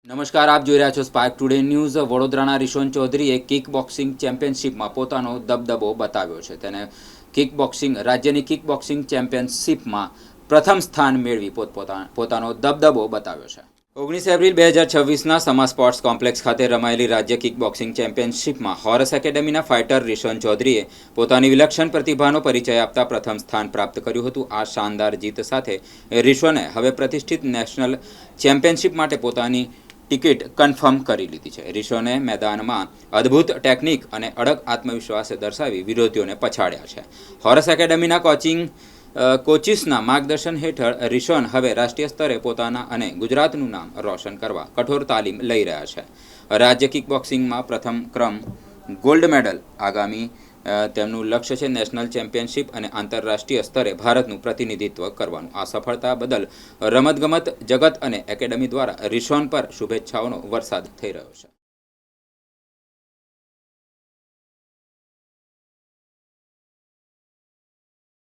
નમસ્કાર, આપ જોઈ રહ્યા છો સ્પાર્ક ટુડે ન્યૂઝ। વડોદરાના રિશોન ચૌધરીએ કિક બોક્સિંગ ચેમ્પિયનશિપમાં પોતાનો દબદબો બતાવ્યો છે। તેને રાજ્યની કિક બોક્સિંગ ચેમ્પિયનશિપમાં પ્રથમ સ્થાન મેળવી પોતાનો દબદબો બતાવ્યો છે। 19 એપ્રિલ 2026ના સમા સ્પોર્ટ્સ કોમ્પ્લેક્સ ખાતે રમાયેલી રાજ્ય કિક બોક્સિંગ ચેમ્પિયનશિપમાં હોરસ એકેડેમીના ફાઇટર રિશોન ચૌધરીએ પોતાની વિલક્ષણ પ્રતિભાનો પરિચય આપતા પ્રથમ સ્થાન પ્રાપ્ત કર્યું હતું। આ શાનદાર જીત સાથે રિશોને હવે પ્રતિષ્ઠિત નેશનલ ચેમ્પિયનશિપ માટે પોતાની ટિકિટ કન્ફર્મ કરી લીધી છે। રિશોને મેદાનમાં અદ્ભુત ટેકનિક અને અડગ આત્મવિશ્વાસે દર્શાવી વિરોધીઓને પછાડ્યા છે। હોરસ એકેડેમીના કોચિસના માર્ગદર્શન હેઠળ રિશોન હવે રાષ્ટ્રીય સ્તરે પોતાના અને ગુજરાતનું નામ રોશન કરવા કઠોર તાલીમ લઈ રહ્યા છે। રાજ્ય કિક બોક્સિંગમાં પ્રથમ ક્રમ ગોલ્ડ મેડલ આગામી તેમનું લક્ષ્ય છે નેશનલ ચેમ્પિયનશિપ અને આંતરરાષ્ટ્રીય સ્તરે ભારતનું પ્રતિનિધિત્વ કરવાનું। આ સફળતા બદલ રમતગમત જગત અને એકેડેમી દ્વારા રિશોન પર શુભેચ્છાઓનો વરસાદ થઈ રહ્યો છે।